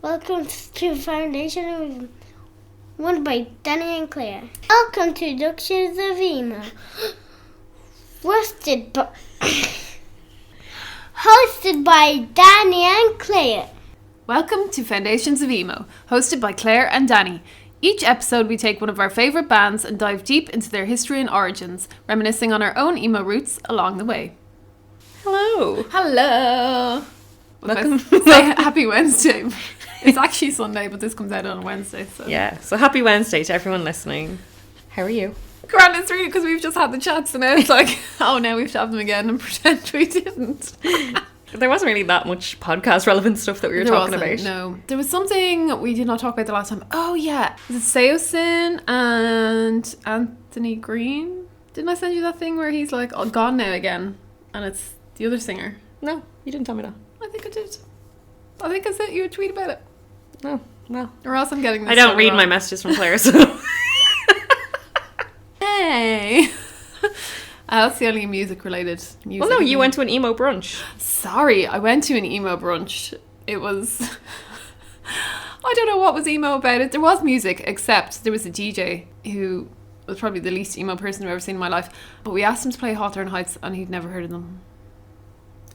Welcome to Foundation one by Danny and Claire. Welcome to Duchess of Emo. Hosted by Danny and Claire. Welcome to Foundations of Emo, hosted by Claire and Danny. Each episode we take one of our favourite bands and dive deep into their history and origins, reminiscing on our own emo roots along the way. Hello. Hello. Welcome. Say happy Wednesday. It's actually Sunday, but this comes out on a Wednesday. So. Yeah, so happy Wednesday to everyone listening. How are you? Grand, it's really because we've just had the chats and now it's like, oh, now we have to have them again and pretend we didn't. There wasn't really that much podcast relevant stuff that we were talking about. No. There was something we did not talk about the last time. Oh, yeah. Was it Seosin and Anthony Green? Didn't I send you that thing where he's like, oh, gone now again? And it's the other singer. No, you didn't tell me that. I think I did. I think I sent you a tweet about it. No, well. Or else I'm getting this I don't read wrong. my messages from Claire, so. Hey. That's the only music related music. Well, no, you went to an emo brunch. Sorry, I went to an emo brunch. It was... I don't know what was emo about it. There was music, except there was a DJ who was probably the least emo person I've ever seen in my life. But we asked him to play Hawthorne Heights and he'd never heard of them.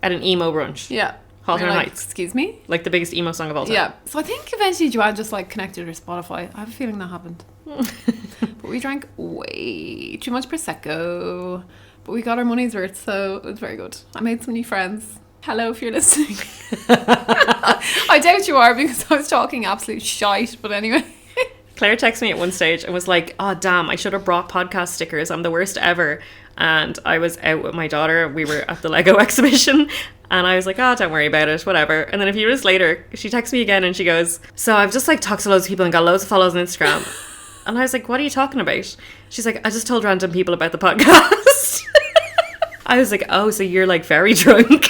At an emo brunch. Yeah. Hawthorne Like, Heights. excuse me? Like the biggest emo song of all time. Yeah. So I think eventually Joanne just like connected her Spotify. I have a feeling that happened. But we drank way too much Prosecco. But we got our money's worth, so it was very good. I made some new friends. Hello if you're listening. I doubt you are because I was talking absolute shite, but anyway. Claire texted me at one stage and was like, oh damn, I should have brought podcast stickers. I'm the worst ever. And I was out with my daughter. We were at the Lego exhibition. And I was like, oh, don't worry about it, whatever. And then a few years later, she texts me again and she goes, so I've just like talked to loads of people and got loads of followers on Instagram. And I was like, what are you talking about? She's like, I just told random people about the podcast. I was like, oh, so you're like very drunk.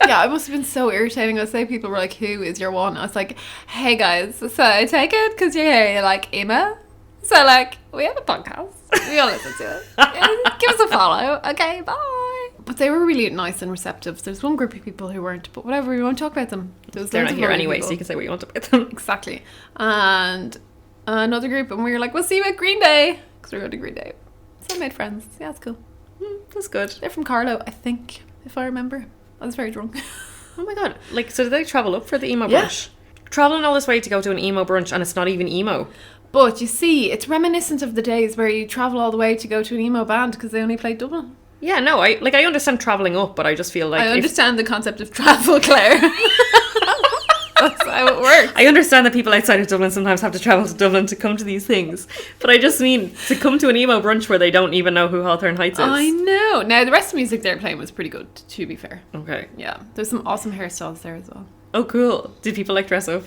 Yeah, I must have been so irritating. I say people were like, who is your one? I was like, hey guys, so I take it because you're here, you're like emo. So like, we have a podcast. We all listen to it. Give us a follow. Okay, bye. But they were really nice and receptive. There's one group of people who weren't, but whatever, we won't talk about them. They're not here anyway, so you can say what you want about them. Exactly. And another group, and we were like, we'll see you at Green Day. Because we're going to Green Day. So I made friends. Yeah, it's cool. That's good. They're from Carlo, I think, if I remember. I was very drunk. Oh my god. Like, so did they travel up for the emo Yeah. brunch? Traveling all this way to go to an emo brunch and it's not even emo. But you see, it's reminiscent of the days where you travel all the way to go to an emo band because they only played Dublin. Yeah, no, I understand travelling up, but I just feel like... I understand the concept of travel, Claire. That's how it works. I understand that people outside of Dublin sometimes have to travel to Dublin to come to these things. But I just mean, to come to an emo brunch where they don't even know who Hawthorne Heights is. I know. Now, the rest of the music they were playing was pretty good, to be fair. Okay. Yeah, there's some awesome hairstyles there as well. Oh, cool. Did people like dress up?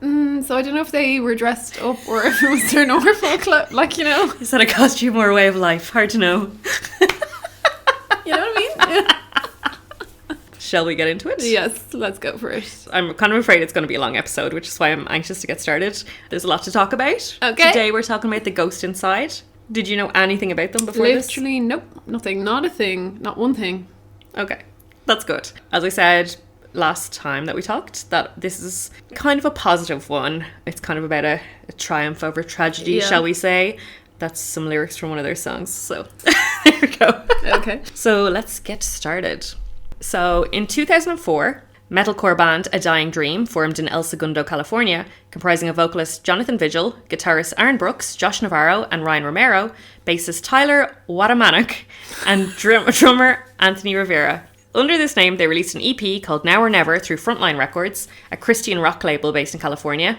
So I don't know if they were dressed up or if it was their normal clothes, like, you know. Is that a costume or a way of life? Hard to know. You know what I mean? Shall we get into it? Yes, let's go for it. I'm kind of afraid it's going to be a long episode, which is why I'm anxious to get started. There's a lot to talk about. Okay. Today we're talking about the Ghost Inside. Did you know anything about them before this? Literally, nope, nothing, not a thing, not one thing. Okay, that's good. As I said last time that we talked, that this is kind of a positive one. It's kind of about a triumph over tragedy, Yeah. shall we say. That's some lyrics from one of their songs, so there we go. Okay. So let's get started. So in 2004, metalcore band A Dying Dream formed in El Segundo, California, comprising of vocalist Jonathan Vigil, guitarist Aaron Brooks, Josh Navarro, and Ryan Romero, bassist Tyler Watamanuk, and drummer Anthony Rivera. Under this name, they released an EP called Now or Never through Frontline Records, a Christian rock label based in California.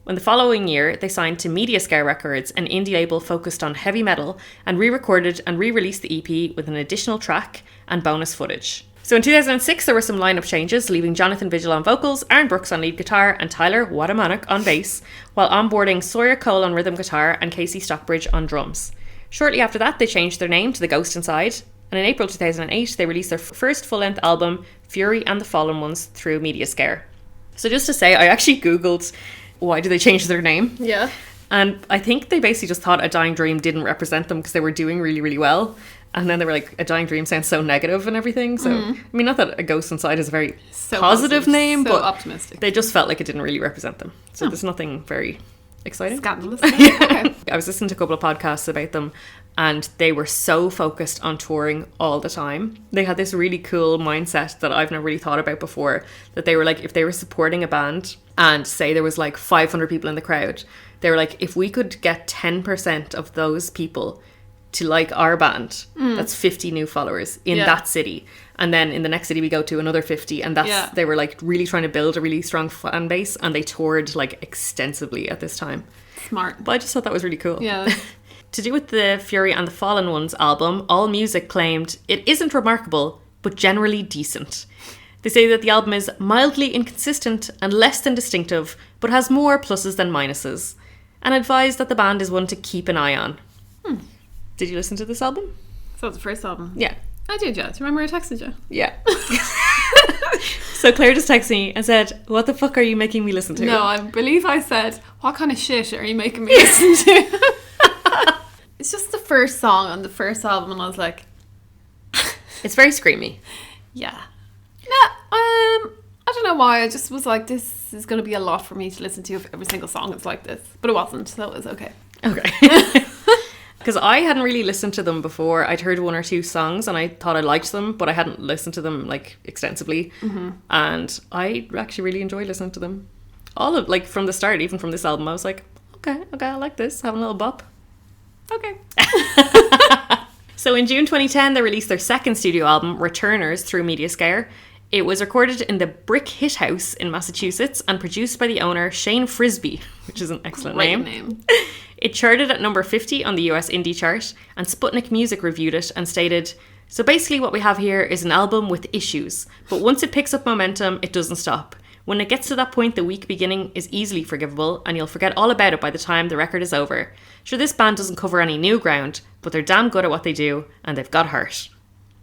In the following year, they signed to Media Scare Records, an indie label focused on heavy metal, and re-recorded and re-released the EP with an additional track and bonus footage. So in 2006, there were some lineup changes, leaving Jonathan Vigil on vocals, Aaron Brooks on lead guitar, and Tyler Watamanuk on bass, while onboarding Sawyer Cole on rhythm guitar and Casey Stockbridge on drums. Shortly after that, they changed their name to The Ghost Inside, and in April 2008, they released their first full-length album, Fury and the Fallen Ones, through Media Scare. So just to say, I actually googled why do they change their name, Yeah. And I think they basically just thought A Dying Dream didn't represent them because they were doing really, really well. And then they were like, A Dying Dream sounds so negative and everything. So, I mean, not that A Ghost Inside is a very positive name, so but optimistic. they just felt like it didn't really represent them. So there's nothing very exciting. Scandalous. Okay. I was listening to a couple of podcasts about them, and they were so focused on touring all the time. They had this really cool mindset that I've never really thought about before, that they were like, if they were supporting a band and say there was like 500 people in the crowd, they were like, if we could get 10% of those people to like our band, that's 50 new followers in that city. And then in the next city we go to another 50. And that's, they were like really trying to build a really strong fan base, and they toured like extensively at this time. Smart. But I just thought that was really cool. Yeah. To do with the Fury and the Fallen Ones album, AllMusic claimed, it isn't remarkable, but generally decent. They say that the album is mildly inconsistent and less than distinctive, but has more pluses than minuses, and advised that the band is one to keep an eye on. Did you listen to this album? So that's the first album. Yeah. I did, yeah. Do you remember I texted you? Yeah. So Claire just texted me and said, what the fuck are you making me listen to? No, I believe I said, what kind of shit are you making me listen to? It's just the first song on the first album, and I was like, It's very screamy. yeah. Yeah, I don't know why. I just was like, this is going to be a lot for me to listen to if every single song is like this. But it wasn't, so it was okay. Okay. Because I hadn't really listened to them before. I'd heard one or two songs and I thought I liked them, but I hadn't listened to them like extensively. And I actually really enjoyed listening to them. All of, like, from the start, even from this album, I was like, okay, I like this. Having a little bop. Okay. So in June 2010, they released their second studio album, Returners, through Mediascare. It was recorded in the Brick Hit House in Massachusetts and produced by the owner, Shane Frisbee, which is an excellent Great name. It charted at number 50 on the US indie chart, and Sputnik Music reviewed it and stated, so basically what we have here is an album with issues, but once it picks up momentum, it doesn't stop. When it gets to that point, the weak beginning is easily forgivable, and you'll forget all about it by the time the record is over. Sure, this band doesn't cover any new ground, but they're damn good at what they do, and they've got heart.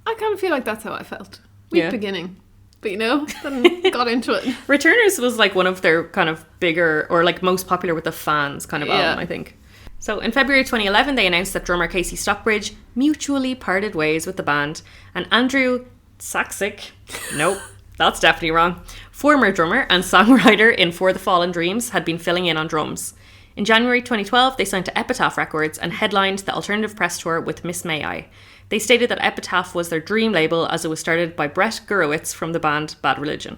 I kind of feel like that's how I felt. Weak Yeah. beginning. But, you know, then got into it. Returners was like one of their kind of bigger, or like most popular with the fans kind of Yeah. album, I think. So in February 2011, they announced that drummer Casey Stockbridge mutually parted ways with the band, and Andrew Saksik, nope, that's definitely wrong, former drummer and songwriter in For the Fallen Dreams, had been filling in on drums. In January 2012, they signed to Epitaph Records and headlined the Alternative Press Tour with Miss May I. They stated that Epitaph was their dream label as it was started by Brett Gurewitz from the band Bad Religion.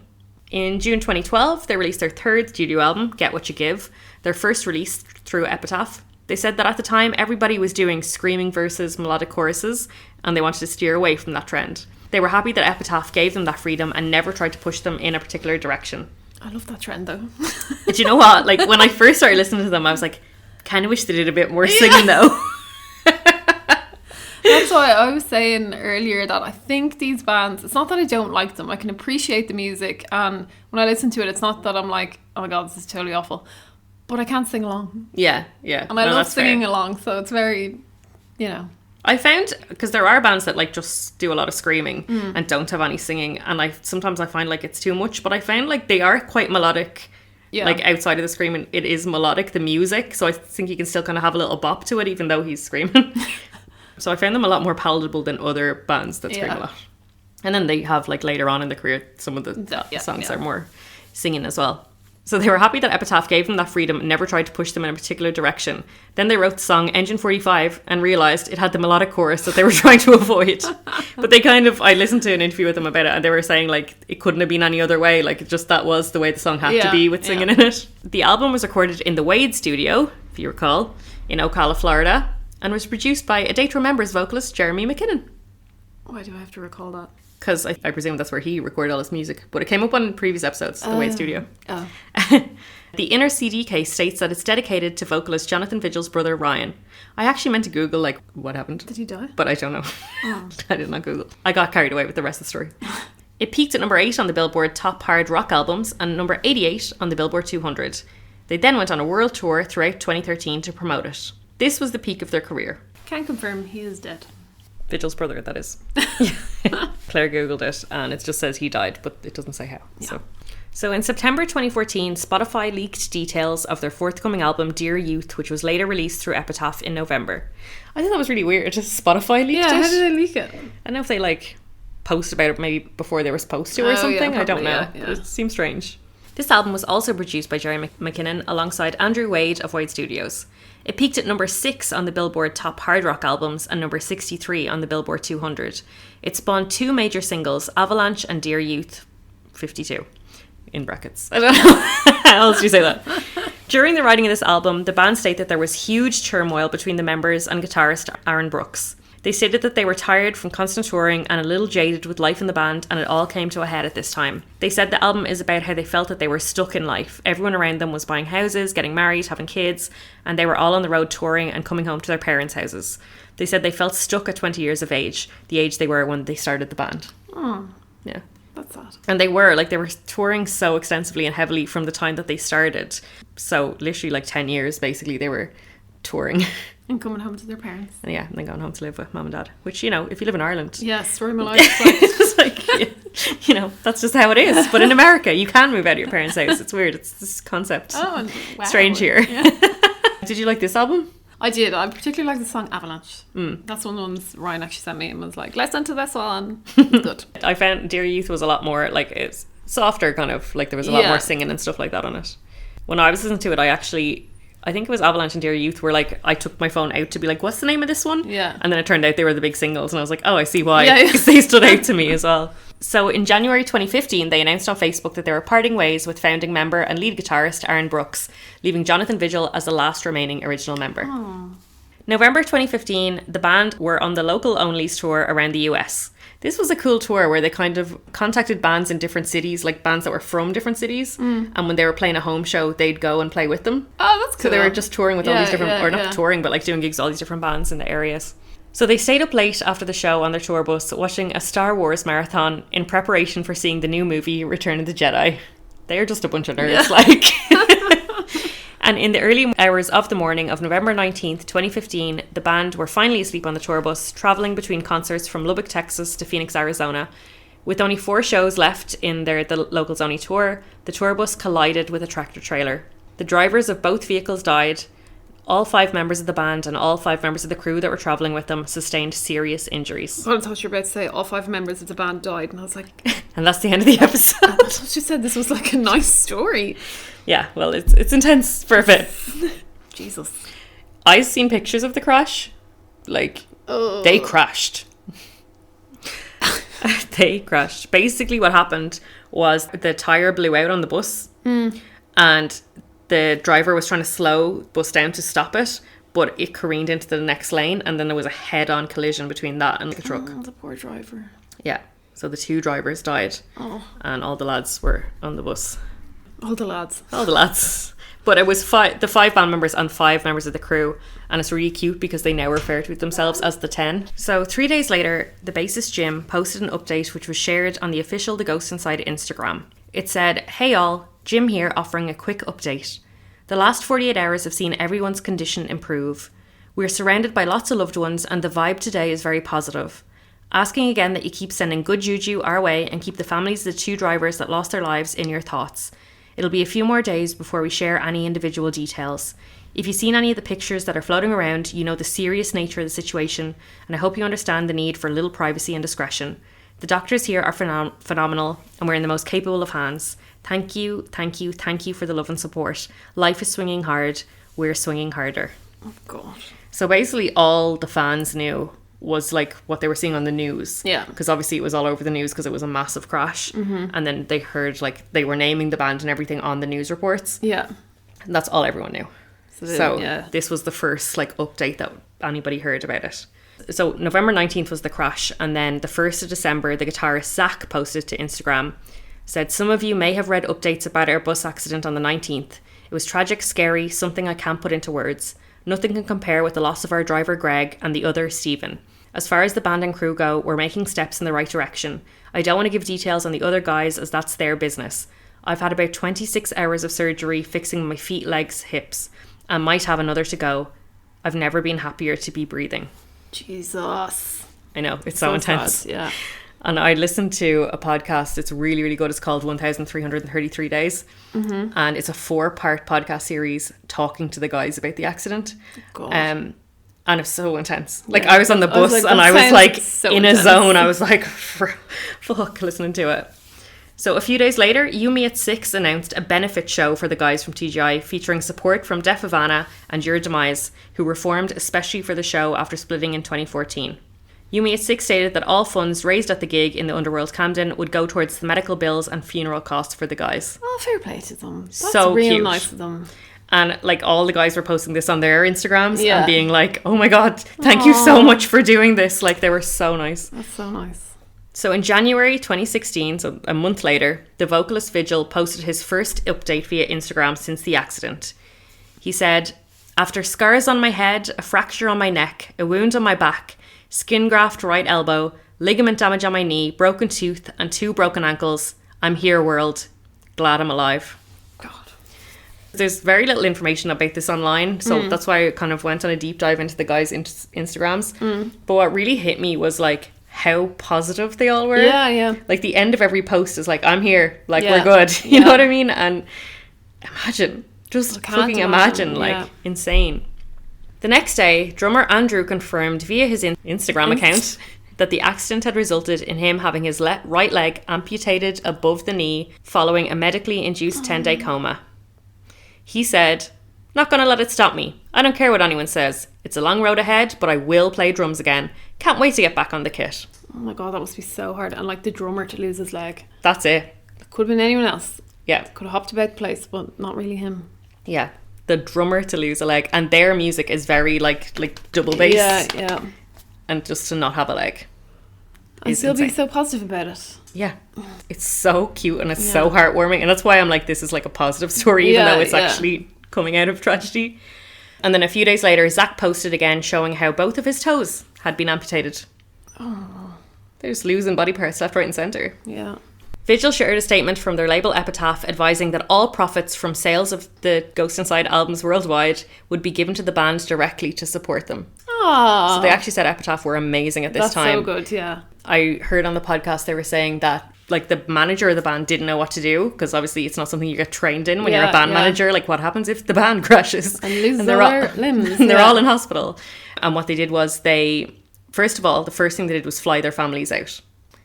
In June 2012, they released their third studio album, Get What You Give, their first release through Epitaph. They said that at the time, everybody was doing screaming verses, melodic choruses, and they wanted to steer away from that trend. They were happy that Epitaph gave them that freedom and never tried to push them in a particular direction. I love that trend, though. But you know what? Like, when I first started listening to them, I was like, kind of wish they did a bit more singing, though. That's why I was saying earlier that I think these bands, it's not that I don't like them. I can appreciate the music, and when I listen to it, it's not that I'm like, oh my god, this is totally awful. But I can't sing along. Yeah. And I love singing along, so it's very, you know. I found, because there are bands that like just do a lot of screaming and don't have any singing, and sometimes I find like it's too much, but I found like they are quite melodic. Yeah. Like outside of the screaming, it is melodic, the music, so I think you can still kind of have a little bop to it even though he's screaming. So I found them a lot more palatable than other bands that scream a lot. And then they have like later on in the career, some of the songs are more singing as well. So they were happy that Epitaph gave them that freedom and never tried to push them in a particular direction. Then they wrote the song Engine 45 and realised it had the melodic chorus that they were trying to avoid. But they I listened to an interview with them about it, and they were saying like it couldn't have been any other way, like just that was the way the song had to be with singing in it. The album was recorded in the Wade studio, if you recall, in Ocala, Florida, and was produced by A Day to Remember's vocalist Jeremy McKinnon. Why do I have to recall that? Because I presume that's where he recorded all his music. But it came up on previous episodes, the Wade Studio. Oh. The inner CD case states that it's dedicated to vocalist Jonathan Vigil's brother Ryan. I actually meant to Google, like, what happened. Did he die? But I don't know. Oh. I did not Google. I got carried away with the rest of the story. It peaked at number 8 on the Billboard Top Hard Rock Albums and number 88 on the Billboard 200. They then went on a world tour throughout 2013 to promote it. This was the peak of their career. Can confirm he is dead. Vigil's brother, that is. Claire Googled it and it just says he died, but it doesn't say how. Yeah. So So in September 2014, Spotify leaked details of their forthcoming album Dear Youth, which was later released through Epitaph in November. I thought that was really weird. Just Spotify leaked it. Yeah, how did they leak it? I don't know if they like posted about it maybe before they were supposed to or Oh, yeah, something. I don't probably, know. yeah. It seems strange. This album was also produced by Jerry McKinnon alongside Andrew Wade of Wade Studios. It peaked at number 6 on the Billboard Top Hard Rock Albums and number 63 on the Billboard 200. It spawned 2 major singles, Avalanche and Dear Youth 52. In brackets. I don't know how else do you say that. During the writing of this album, the band state that there was huge turmoil between the members and guitarist Aaron Brooks. They stated that they were tired from constant touring and a little jaded with life in the band, and it all came to a head at this time. They said the album is about how they felt that they were stuck in life. Everyone around them was buying houses, getting married, having kids, and they were all on the road touring and coming home to their parents' houses. They said they felt stuck at 20 years of age, the age they were when they started the band. Oh, Yeah. that's sad. And they were touring so extensively and heavily from the time that they started. So literally like 10 years, basically, they were touring. And coming home to their parents. And yeah, and then going home to live with mum and dad. Which, you know, if you live in Ireland, Yeah, story of my life. it's like, you know, that's just how it is. But in America, you can move out of your parents' house. It's weird. It's this concept. Oh, and wow. Strange here. Yeah. Did you like this album? I did. I particularly like the song Avalanche. That's one of the ones Ryan actually sent me and was like, listen to this one. It's good. I found Dear Youth was a lot more, like, it's softer, kind of, like there was a lot Yeah. more singing and stuff like that on it. When I was listening to it, I think it was Avalanche and Dear Youth were like, I took my phone out to be like, what's the name of this one? Yeah. And then it turned out they were the big singles, and I was like, oh, I see why. Yeah, yeah. Because they stood out to me as well. So in January 2015, they announced on Facebook that they were parting ways with founding member and lead guitarist Aaron Brooks, leaving Jonathan Vigil as the last remaining original member. November 2015, the band were on the local onlys tour around the US. This was a cool tour where they kind of contacted bands in different cities, like bands that were from different cities. And when they were playing a home show, they'd go and play with them. Oh, that's cool. So they were just touring with all Yeah, these different, yeah, or not yeah. touring, but like doing gigs with all these different bands in the areas. So they stayed up late after the show on their tour bus watching a Star Wars marathon in preparation for seeing the new movie Return of the Jedi. They're just a bunch of nerds, like. And in the early hours of the morning of November 19th, 2015, the band were finally asleep on the tour bus, travelling between concerts from Lubbock, Texas to Phoenix, Arizona. With only 4 shows left in the Locals Only tour, the tour bus collided with a tractor trailer. The drivers of both vehicles died. All 5 members of the band and all 5 members of the crew that were travelling with them sustained serious injuries. I thought you were about to say all 5 members of the band died, and I was like, And that's the end of the episode. I thought you said this was like a nice story. Yeah, well, it's intense for a bit. Jesus. I've seen pictures of the crash. Like, they crashed. They crashed. Basically, what happened was the tyre blew out on the bus, and the driver was trying to slow bus down to stop it, but it careened into the next lane, and then there was a head-on collision between that and the truck. Oh, the poor driver. Yeah, so the 2 drivers died, Oh, and all the lads were on the bus. all the lads. All the lads. But it was the 5 band members and 5 members of the crew, and it's really cute because they now refer to themselves as the 10. So 3 days later, the bassist Jim posted an update which was shared on the official The Ghost Inside Instagram. It said, "Hey all, Jim here offering a quick update. The last 48 hours have seen everyone's condition improve. We're surrounded by lots of loved ones and the vibe today is very positive. Asking again that you keep sending good juju our way and keep the families of the 2 drivers that lost their lives in your thoughts. It'll be a few more days before we share any individual details. If you've seen any of the pictures that are floating around, you know the serious nature of the situation, and I hope you understand the need for a little privacy and discretion. The doctors here are phenomenal, and we're in the most capable of hands. Thank you, thank you, thank you for the love and support. Life is swinging hard. We're swinging harder." Oh, God. So basically all the fans knew was like what they were seeing on the news. Yeah. Because obviously it was all over the news because it was a massive crash. And then they heard like they were naming the band and everything on the news reports. Yeah. And that's all everyone knew. they- So yeah. this was the first like update that anybody heard about it. So November 19th was the crash, and then the 1st of December, the guitarist Zach posted to Instagram, said, "Some of you may have read updates about our bus accident on the 19th. It was tragic, scary, something I can't put into words. Nothing can compare with the loss of our driver Greg and the other Stephen. As far as the band and crew go, we're making steps in the right direction. I don't want to give details on the other guys as that's their business. I've had about 26 hours of surgery fixing my feet, legs, hips, and might have another to go. I've never been happier to be breathing." Jesus. I know, it's so intense. sad, yeah. And I listened to a podcast. It's really, really good. It's called 1,333 Days. And it's a 4-part podcast series talking to the guys about the accident. God. And it's so intense. Like, Yeah. I was on the I was bus like, and that I was sounds like so in intense. a zone. I was like, fuck, listening to it. So a few days later, You Me at 6 announced a benefit show for the guys from TGI featuring support from Def Havana and Your Demise, who were formed especially for the show after splitting in 2014. You Me at 6 stated that all funds raised at the gig in the Underworld Camden would go towards the medical bills and funeral costs for the guys. Oh, fair play to them. That's So real cute. nice of them. And like all the guys were posting this on their Instagrams Yeah. and being like, oh my God, thank you so much for doing this. Like, they were so nice. That's so nice. So in January 2016, so a month later, the vocalist Vigil posted his first update via Instagram since the accident. He said, "After scars on my head, a fracture on my neck, a wound on my back, skin graft right elbow, ligament damage on my knee, broken tooth, and 2 broken ankles, I'm here, world. Glad I'm alive." God. There's very little information about this online, so that's why I kind of went on a deep dive into the guys' Instagrams. But what really hit me was like how positive they all were. Yeah, yeah. Like the end of every post is like, I'm here, like Yeah. we're good. You Yeah. know what I mean? And imagine, just I can't fucking imagine, like yeah. insane. The next day, drummer Andrew confirmed via his Instagram account that the accident had resulted in him having his right leg amputated above the knee following a medically induced 10-day coma. He said, "Not gonna let it stop me. I don't care what anyone says. It's a long road ahead, but I will play drums again. Can't wait to get back on the kit." Oh my God, that must be so hard. And like the drummer to lose his leg. That's it. It could have been anyone else. Yeah. Could have hopped about the place, but not really him. Yeah. The drummer to lose a leg. And their music is very like double bass. Yeah, yeah. And just to not have a leg. And is still be insane. so positive about it. Yeah. It's so cute and it's Yeah. so heartwarming. And that's why I'm like, this is like a positive story, even Yeah, though it's yeah. actually coming out of tragedy. And then a few days later, Zach posted again showing how both of his toes had been amputated. Oh. They're just losing body parts left, right, and centre. Yeah. Vigil shared a statement from their label Epitaph advising that all profits from sales of the Ghost Inside albums worldwide would be given to the band directly to support them. Oh, So they actually said Epitaph were amazing at this that's time. so good, yeah. I heard on the podcast they were saying that like the manager of the band didn't know what to do because obviously it's not something you get trained in when you're a Yeah, band yeah. manager. Like what happens if the band crashes And loses they're all their limbs, and they're yeah. all in hospital. And what they did was first of all, the first thing they did was fly their families out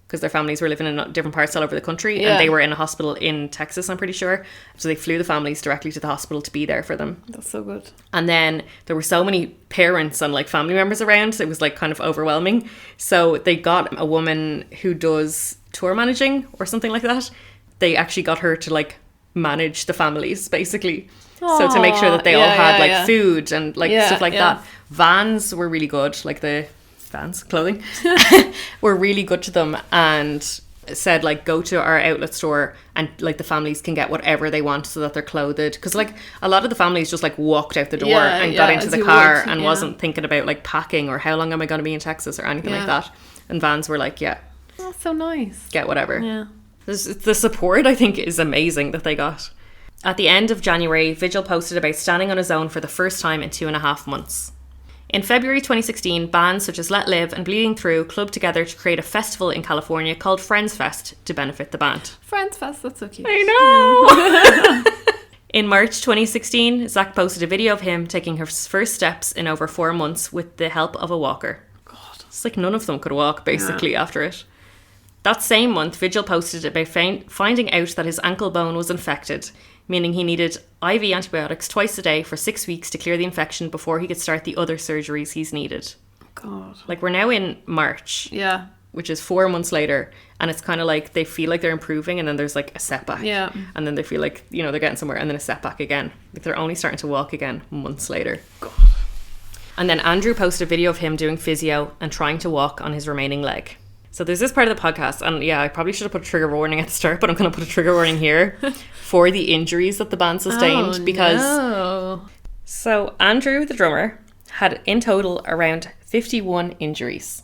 because their families were living in different parts all over the country Yeah. and they were in a hospital in Texas, I'm pretty sure. So they flew the families directly to the hospital to be there for them. That's so good. And then there were so many parents and like family members around, it was like kind of overwhelming. So they got a woman who does tour managing or something like that. They actually got her to like manage the families basically. So to make sure that they all Yeah, had yeah, like yeah. food and like Yeah, stuff like yeah. that. Vans were really good, like the Vans clothing were really good to them and said like go to our outlet store and like the families can get whatever they want so that they're clothed, because like a lot of the families just like walked out the door Yeah, and got yeah, into as the you car would, and yeah. wasn't thinking about like packing or how long am I going to be in Texas or anything like Yeah. that. And Vans were like, yeah, That's so nice. get whatever. Yeah. The support I think is amazing that they got. At the end of January, Vigil posted about standing on his own for the first time in 2.5 months. In February 2016, bands such as Let Live and Bleeding Through clubbed together to create a festival in California called Friends Fest to benefit the band. Friends Fest, that's so cute. I know! In March 2016, Zach posted a video of him taking his first steps in over 4 months with the help of a walker. God. It's like none of them could walk, basically, after it. That same month, Vigil posted about finding out that his ankle bone was infected, meaning he needed IV antibiotics twice a day for 6 weeks to clear the infection before he could start the other surgeries he's needed. God. Like, we're now in March, Yeah. which is 4 months later, and it's kind of like they feel like they're improving, and then there's like a setback. Yeah. And then they feel like, you know, they're getting somewhere, and then a setback again. Like, they're only starting to walk again months later. God. And then Andrew posted a video of him doing physio and trying to walk on his remaining leg. So there's this part of the podcast, and yeah, I probably should have put a trigger warning at the start, but I'm going to put a trigger warning here for the injuries that the band sustained, because no. so Andrew, the drummer, had in total around 51 injuries.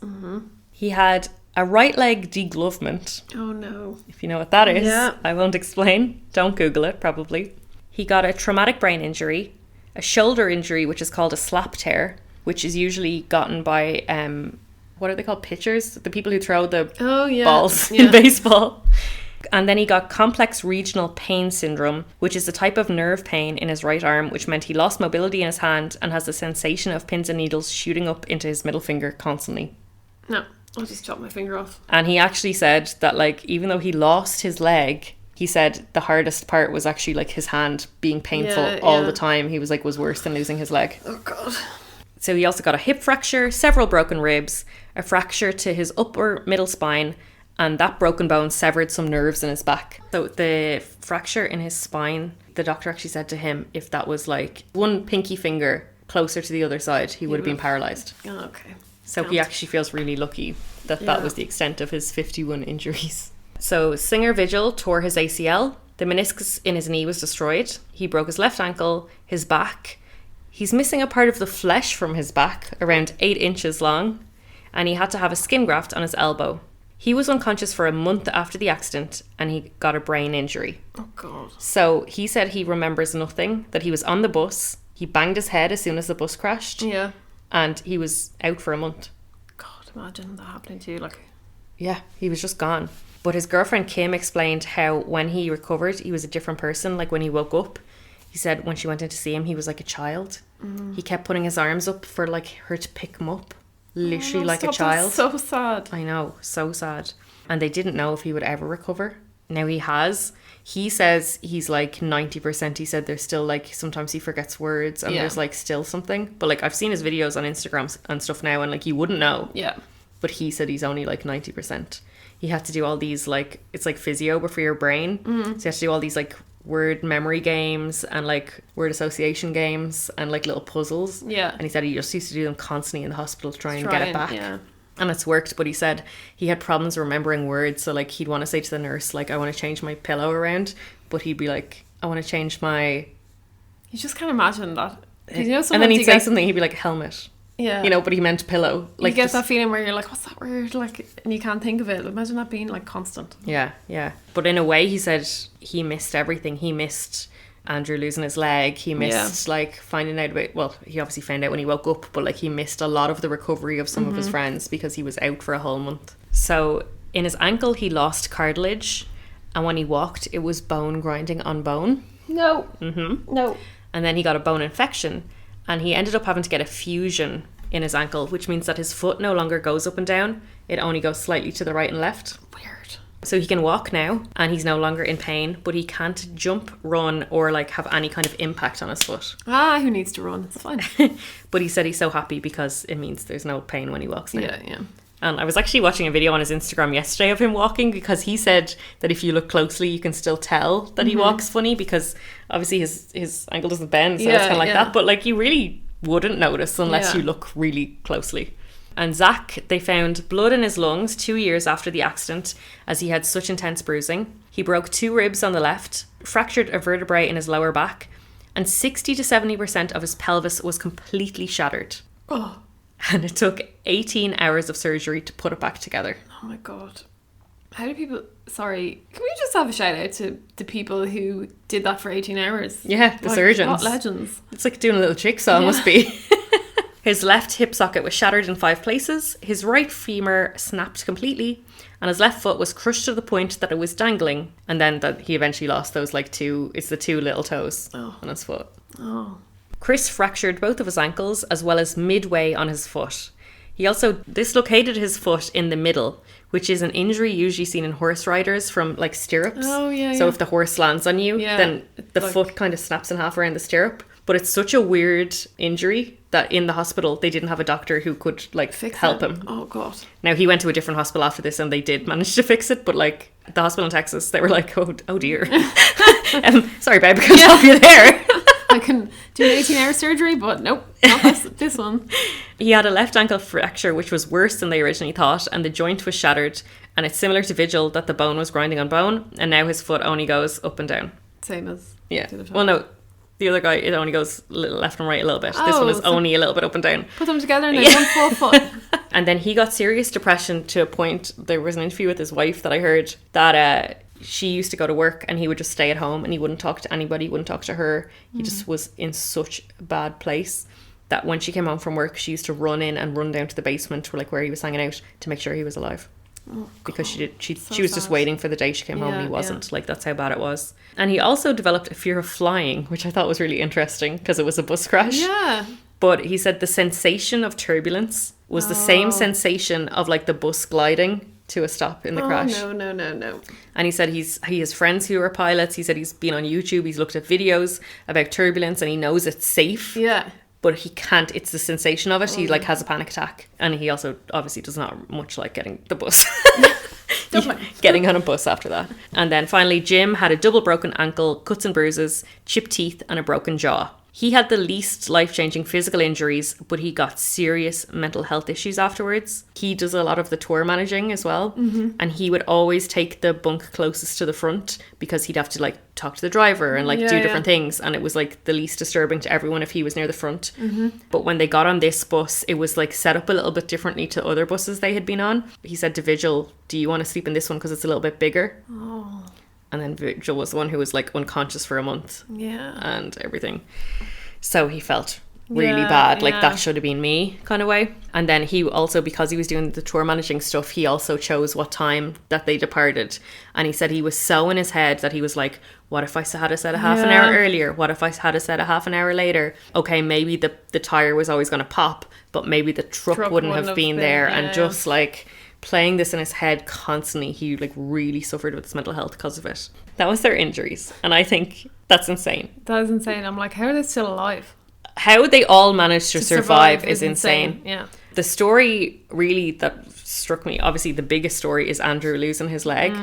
He had a right leg deglovement, Oh no. if you know what that is. Yeah. I won't explain. Don't Google it, probably. He got a traumatic brain injury, a shoulder injury, which is called a slap tear, which is usually gotten by what are they called? Pitchers? The people who throw the Oh, yeah. balls Yeah. in baseball. And then he got complex regional pain syndrome, which is a type of nerve pain in his right arm, which meant he lost mobility in his hand and has the sensation of pins and needles shooting up into his middle finger constantly. No, I'll just chop my finger off. And he actually said that, like, even though he lost his leg, he said the hardest part was actually, like, his hand being painful Yeah, all yeah. the time. He was like, was worse than losing his leg. Oh, God. So he also got a hip fracture, several broken ribs, a fracture to his upper middle spine, and that broken bone severed some nerves in his back. So the fracture in his spine, the doctor actually said to him, if that was like one pinky finger closer to the other side, he would have been paralysed. Oh, okay. So he actually feels really lucky that that Yeah. was the extent of his 51 injuries. So Singer Vigil tore his ACL, the meniscus in his knee was destroyed, he broke his left ankle, his back, he's missing a part of the flesh from his back, around 8 inches long, and he had to have a skin graft on his elbow. He was unconscious for a month after the accident and he got a brain injury. Oh, God. So he said he remembers nothing, that he was on the bus, he banged his head as soon as the bus crashed, Yeah. and he was out for a month. God, imagine that happening to you. Like, Yeah, he was just gone. But his girlfriend Kim explained how when he recovered, he was a different person. Like when he woke up, he said when she went in to see him, he was like a child. He kept putting his arms up for like her to pick him up. Literally oh, no, like stop, a child. That's so sad. I know, so sad. And they didn't know if he would ever recover. Now he has. He says he's like 90%. He said there's still like, sometimes he forgets words and Yeah. there's like still something. But like I've seen his videos on Instagram and stuff now and like you wouldn't know. Yeah. But he said he's only like 90%. He had to do all these like, it's like physio but for your brain. So he has to do all these like word memory games and like word association games and like little puzzles. Yeah. And he said he just used to do them constantly in the hospital to try and get it back. Yeah. And it's worked, but he said he had problems remembering words. So like he'd want to say to the nurse, like, I want to change my pillow around, but he'd be like, I want to change my... You just can't imagine that. 'Cause you know, And then sometimes he'd you say get, something, he'd be like, helmet. yeah. You know, but he meant pillow. Like you get just- that feeling where you're like, what's that word? Like, and you can't think of it. Imagine that being like constant. Yeah, yeah. But in a way, he said he missed everything. He missed Andrew losing his leg. He missed like finding out about, well, he obviously found out when he woke up, but like he missed a lot of the recovery of some of his friends because he was out for a whole month. So in his ankle, he lost cartilage. And when he walked, it was bone grinding on bone. No. Mm-hmm. No. And then he got a bone infection. And he ended up having to get a fusion in his ankle, which means that his foot no longer goes up and down. It only goes slightly to the right and left. Weird. So he can walk now and he's no longer in pain, but he can't jump, run, or like have any kind of impact on his foot. Ah, who needs to run? It's fine. But he said he's so happy because it means there's no pain when he walks now. Yeah, yeah. And I was actually watching a video on his Instagram yesterday of him walking because he said that if you look closely, you can still tell that he walks funny because obviously his ankle doesn't bend, so it's Yeah, kind of like yeah. that. But like you really wouldn't notice unless Yeah. you look really closely. And Zach, they found blood in his lungs 2 years after the accident as he had such intense bruising. He broke 2 ribs on the left, fractured a vertebrae in his lower back, and 60 to 70% of his pelvis was completely shattered. Oh. And it took 18 hours of surgery to put it back together. Oh my God. How do people... Sorry. Can we just have a shout out to the people who did that for 18 hours? Yeah, the surgeons. What legends. It's like doing a little jigsaw, must be. His left hip socket was shattered in 5 places, his right femur snapped completely, and his left foot was crushed to the point that it was dangling, and then that he eventually lost those like 2, it's the 2 little toes on his foot. Oh. Chris fractured both of his ankles as well as midway on his foot. He also dislocated his foot in the middle, which is an injury usually seen in horse riders from like stirrups. Oh, yeah, So yeah. if the horse lands on you, Yeah, then the like- foot kind of snaps in half around the stirrup. But it's such a weird injury that in the hospital they didn't have a doctor who could like help it. him. Oh God. Now he went to a different hospital after this and they did manage to fix it, but like the hospital in Texas, they were like, oh dear. Sorry babe, I can't help you there. I can do an 18-hour surgery, but nope, not this one. He had a left ankle fracture, which was worse than they originally thought, and the joint was shattered. And it's similar to Vigil that the bone was grinding on bone, and now his foot only goes up and down. Same as... Yeah. the other time. Well, no, the other guy, it only goes left and right a little bit. This Oh, one is so- only a little bit up and down. Put them together and then one full foot. And then he got serious depression to a point. There was an interview with his wife that I heard that she used to go to work and he would just stay at home and he wouldn't talk to anybody, wouldn't talk to her. He just was in such a bad place that when she came home from work, she used to run in and run down to the basement where he was hanging out to make sure he was alive. Because she was just waiting for the day she came home and he wasn't. Like, that's how bad it was. And he also developed a fear of flying, which I thought was really interesting because it was a bus crash. Yeah. But he said the sensation of turbulence was the same sensation of like the bus gliding to a stop in the crash. No. And he said he has friends who are pilots. He said he's been on YouTube, he's looked at videos about turbulence and he knows it's safe. Yeah. But he can't, it's the sensation of it. He like has a panic attack. And he also obviously does not much like getting the bus. Getting on a bus after that. And then finally, Jim had a double broken ankle, cuts and bruises, chipped teeth and a broken jaw. He had the least life-changing physical injuries, but he got serious mental health issues afterwards. He does a lot of the tour managing as well. And he would always take the bunk closest to the front because he'd have to like talk to the driver and like do different things. And it was like the least disturbing to everyone if he was near the front. But when they got on this bus, it was like set up a little bit differently to other buses they had been on. He said to Vigil, do you want to sleep in this one because it's a little bit bigger? And then Vigil was the one who was like unconscious for a month. Yeah. And everything. So he felt really bad. Like that should have been me kind of way. And then he also, because he was doing the tour managing stuff, he also chose what time that they departed. And he said he was so in his head that he was like, what if I had said a half an hour earlier? What if I had said a half an hour later? Okay, maybe the tire was always going to pop, but maybe the truck wouldn't have been there. And just like playing this in his head constantly, he like really suffered with his mental health because of it. That was their injuries. And I think that's insane. That is insane. I'm like, how are they still alive? How they all managed to survive is insane. Yeah. The story really that struck me, obviously the biggest story, is Andrew losing his leg.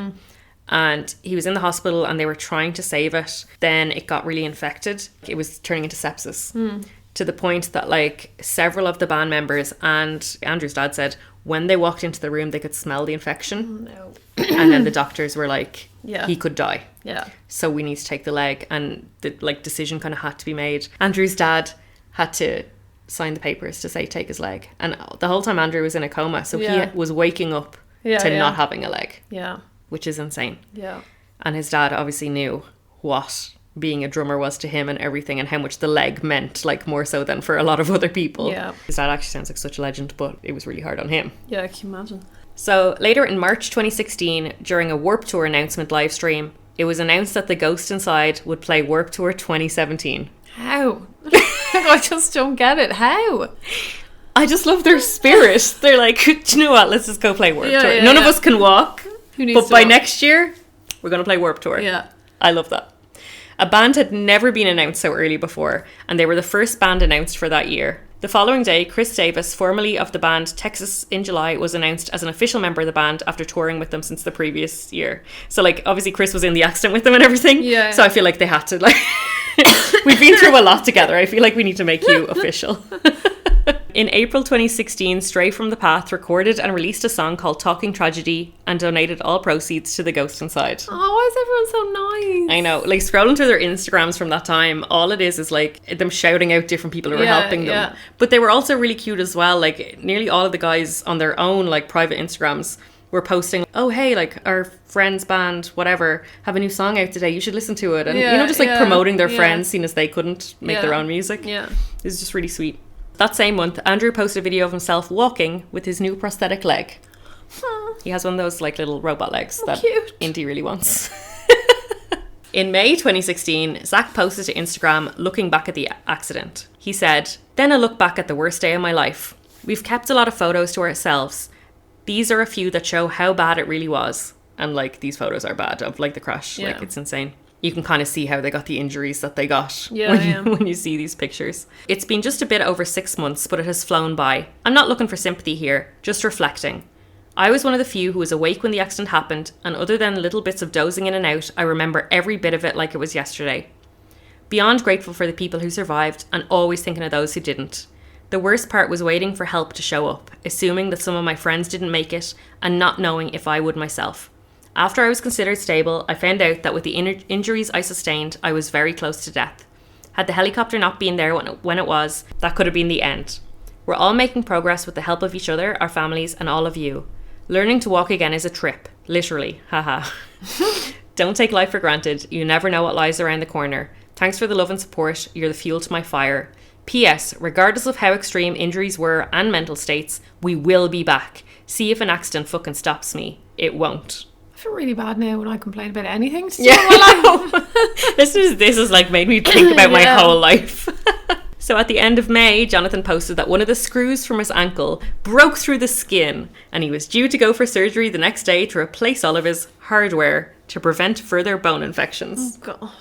And he was in the hospital and they were trying to save it. Then it got really infected. It was turning into sepsis. To the point that like several of the band members and Andrew's dad said when they walked into the room they could smell the infection. No. And then the doctors were like, Yeah. he could die. Yeah. So we need to take the leg. And the like decision kind of had to be made. Andrew's dad had to sign the papers to say take his leg. And the whole time Andrew was in a coma. So he was waking up to not having a leg. Yeah. Which is insane. Yeah. And his dad obviously knew what being a drummer was to him and everything, and how much the leg meant, like more so than for a lot of other people. Yeah. His dad actually sounds like such a legend, but it was really hard on him. Yeah, can you imagine? So later in March 2016, during a Warped Tour announcement live stream, it was announced that the Ghost Inside would play Warped Tour 2017. How? I just don't get it. How? I just love their spirit. They're like, do you know what? Let's just go play Warped Tour. None of us can walk, Who needs but to by walk? next year, we're going to play Warped Tour. Yeah. I love that. A band had never been announced so early before, and they were the first band announced for that year. The following day, Chris Davis, formerly of the band Texas in July, was announced as an official member of the band after touring with them since the previous year. So, like, obviously Chris was in the accident with them and everything. Yeah. So I feel like they had to, like... We've been through a lot together. I feel like we need to make you official. In April 2016, Stray from the Path recorded and released a song called Talking Tragedy and donated all proceeds to the Ghost Inside. Oh, why is everyone so nice? I know, like scrolling through their Instagrams from that time, all it is like them shouting out different people who are helping them. Yeah. But they were also really cute as well. Like nearly all of the guys on their own like private Instagrams were posting, oh hey, like our friend's band, whatever, have a new song out today, you should listen to it. And you know, just like promoting their friends, seeing as they couldn't make their own music. Yeah. It was just really sweet. That same month, Andrew posted a video of himself walking with his new prosthetic leg. He has one of those like little robot legs that cute. Indy really wants. In May 2016, Zach posted to Instagram looking back at the accident. He said, "Then I look back at the worst day of my life. We've kept a lot of photos to ourselves. These are a few that show how bad it really was." And like these photos are bad of like the crash. Yeah. Like it's insane. You can kind of see how they got the injuries that they got Yeah, when you see these pictures. It's been just a bit over 6 months, but it has flown by. I'm not looking for sympathy here, just reflecting. I was one of the few who was awake when the accident happened, and other than little bits of dozing in and out, I remember every bit of it like it was yesterday. Beyond grateful for the people who survived, and always thinking of those who didn't. The worst part was waiting for help to show up, assuming that some of my friends didn't make it, and not knowing if I would myself. After I was considered stable, I found out that with the injuries I sustained, I was very close to death. Had the helicopter not been there when it was, that could have been the end. We're all making progress with the help of each other, our families, and all of you. Learning to walk again is a trip. Literally. Haha. Don't take life for granted. You never know what lies around the corner. Thanks for the love and support. You're the fuel to my fire. P.S. Regardless of how extreme injuries were and mental states, we will be back. See if an accident fucking stops me. It won't. I feel really bad now when I complain about anything. Yeah, this is like made me think about my Yeah. whole life. So at the end of May, Jonathan posted that one of the screws from his ankle broke through the skin and he was due to go for surgery the next day to replace all of his hardware to prevent further bone infections. Oh God,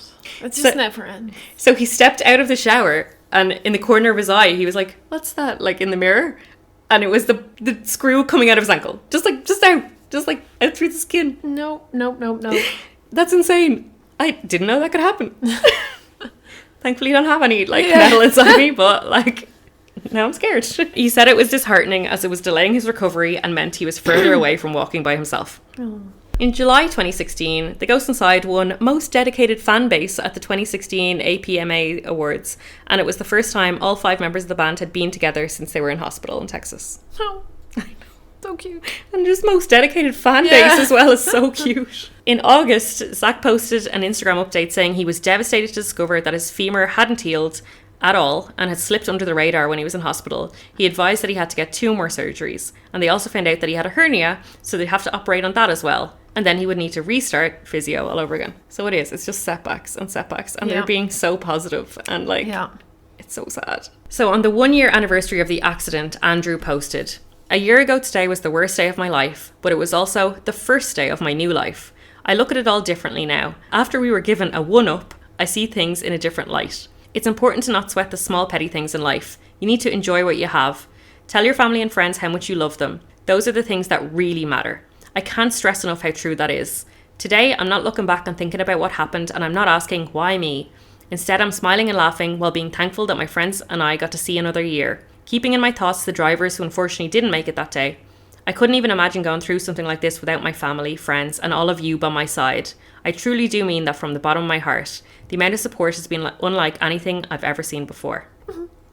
it's So- just never ends. So he stepped out of the shower and in the corner of his eye, he was like, what's that? Like in the mirror. And it was the screw coming out of his ankle. Just out through the skin. No. That's insane. I didn't know that could happen. Thankfully, I don't have any Yeah. metal inside me, but now I'm scared. He said it was disheartening as it was delaying his recovery and meant he was further away from walking by himself. Oh. In July 2016, The Ghost Inside won Most Dedicated Fan Base at the 2016 APMA Awards, and it was the first time all 5 members of the band had been together since they were in hospital in Texas. Oh. So cute. And just most dedicated fan Yeah. base as well is so cute. In August, Zach posted an Instagram update saying he was devastated to discover that his femur hadn't healed at all and had slipped under the radar when he was in hospital. He advised that he had to get 2 more surgeries, and they also found out that he had a hernia, so they'd have to operate on that as well. And then he would need to restart physio all over again. So it's just setbacks, and Yeah. they're being so positive, and Yeah. it's so sad. So on the 1-year anniversary of the accident, Andrew posted, "A year ago today was the worst day of my life, but it was also the first day of my new life. I look at it all differently now. After we were given a 1-up, I see things in a different light. It's important to not sweat the small petty things in life. You need to enjoy what you have. Tell your family and friends how much you love them. Those are the things that really matter. I can't stress enough how true that is. Today, I'm not looking back and thinking about what happened, and I'm not asking, why me? Instead, I'm smiling and laughing while being thankful that my friends and I got to see another year. Keeping in my thoughts the drivers who unfortunately didn't make it that day. I couldn't even imagine going through something like this without my family, friends, and all of you by my side. I truly do mean that from the bottom of my heart. The amount of support has been unlike anything I've ever seen before."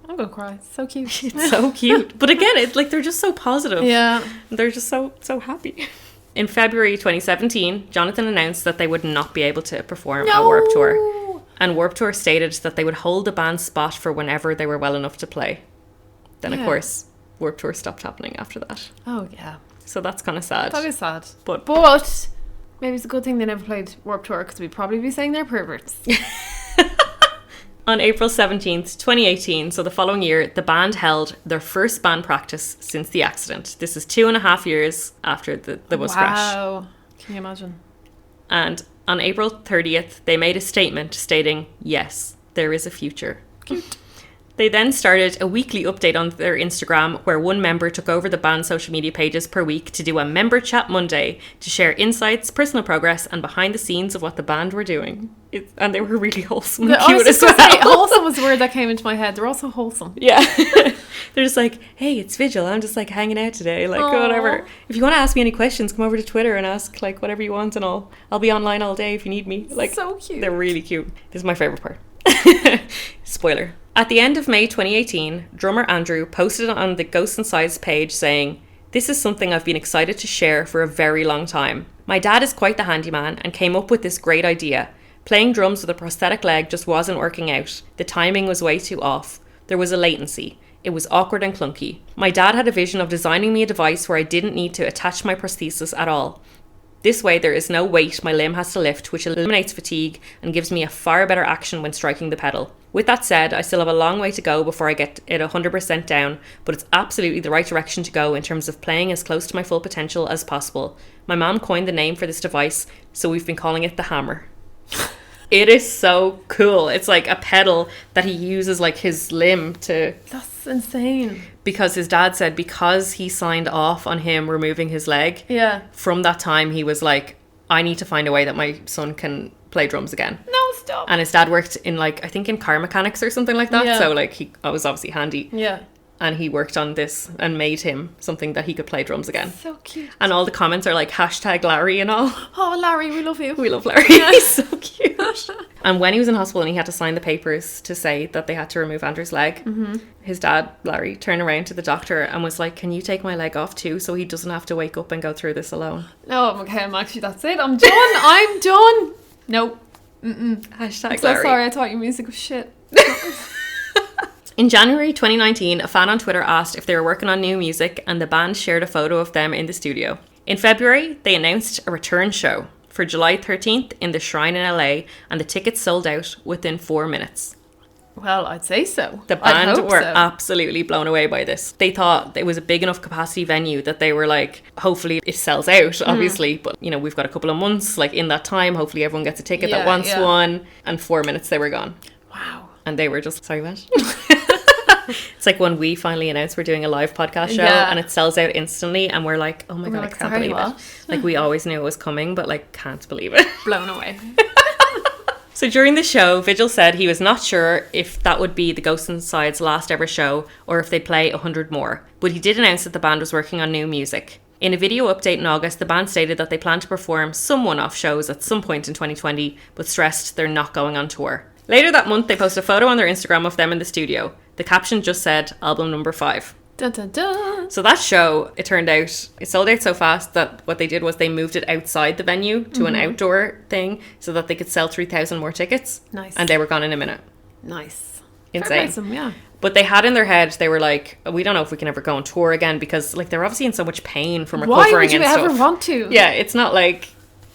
I'm gonna cry. It's so cute. It's so cute. But again, it's like they're just so positive. Yeah. They're just so happy. In February 2017, Jonathan announced that they would not be able to perform at Warped Tour. And Warped Tour stated that they would hold the band's spot for whenever they were well enough to play. Then, of Yeah. course, Warped Tour stopped happening after that. Oh yeah. So that's kind of sad. That is sad. But- But maybe it's a good thing they never played Warped Tour because we'd probably be saying they're perverts. On April 17th, 2018, so the following year, the band held their first band practice since the accident. This is 2.5 years after the bus crash. Wow. Can you imagine? And on April 30th, they made a statement stating, yes, there is a future. Cute. They then started a weekly update on their Instagram where one member took over the band's social media pages per week to do a member chat Monday to share insights, personal progress, and behind the scenes of what the band were doing. And they were really wholesome and I was cute as just gonna say, well. wholesome was the word that came into my head. They're also wholesome. Yeah. They're just like, hey, it's Vigil. I'm just like hanging out today. Like, Aw. whatever. If you want to ask me any questions, come over to Twitter and ask like whatever you want and I'll be online all day if you need me. Like, So cute. They're really cute. This is my favorite part. Spoiler. At the end of May 2018, drummer Andrew posted on the Ghost Inside's page saying, "This is something I've been excited to share for a very long time. My dad is quite the handyman and came up with this great idea. Playing drums with a prosthetic leg just wasn't working out. The timing was way too off. There was a latency. It was awkward and clunky. My dad had a vision of designing me a device where I didn't need to attach my prosthesis at all. This way there is no weight my limb has to lift, which eliminates fatigue and gives me a far better action when striking the pedal. With that said, I still have a long way to go before I get it 100% down, but it's absolutely the right direction to go in terms of playing as close to my full potential as possible. My mom coined the name for this device, so we've been calling it the Hammer." It is so cool. It's like a pedal that he uses like his limb to... That's insane. Because his dad said because he signed off on him removing his leg, Yeah. from that time he was like, I need to find a way that my son can play drums again. No, stop. And his dad worked in like, I think in car mechanics or something like that. Yeah. So like he was obviously handy. Yeah. And he worked on this and made him something that he could play drums again. So cute. And all the comments are like #Larry and all. Oh, Larry, we love you. We love Larry. He's so cute. And when he was in hospital and he had to sign the papers to say that they had to remove Andrew's leg, his dad, Larry, turned around to the doctor and was like, "Can you take my leg off too so he doesn't have to wake up and go through this alone?" No, okay, that's it. I'm done. I'm done. Nope. #Larry. I'm so sorry. I thought your music was shit. In January 2019, a fan on Twitter asked if they were working on new music, and the band shared a photo of them in the studio. In February, they announced a return show for July 13th in the Shrine in LA, and the tickets sold out within 4 minutes. Well, I'd say so. The I'd band hope were so. absolutely blown away by this. They thought it was a big enough capacity venue that they were like, hopefully it sells out, obviously, but you know, we've got a couple of months, like in that time, hopefully everyone gets a ticket that Yeah, wants yeah. one, and 4 minutes they were gone. Wow. And they were just, sorry, what? It's like when we finally announced we're doing a live podcast show Yeah. and it sells out instantly, and we're like, oh my We're God, like, I can't sorry, believe what? it. Like, we always knew it was coming, but like, can't believe it. Blown away. So during the show, Vigil said he was not sure if that would be the Ghosts Inside's last ever show or if they'd play 100 more, but he did announce that the band was working on new music. In a video update in August, the band stated that they plan to perform some one-off shows at some point in 2020, but stressed they're not going on tour. Later that month, they posted a photo on their Instagram of them in the studio. The caption just said, album number 5. Dun, dun, dun. So that show, it turned out, it sold out so fast that what they did was they moved it outside the venue to an outdoor thing so that they could sell 3,000 more tickets. Nice. And they were gone in a minute. Nice. Insane. Awesome, yeah. But they had in their head, they were like, we don't know if we can ever go on tour again, because like they're obviously in so much pain from recovering Why would you and ever stuff. want to? Yeah, it's not like,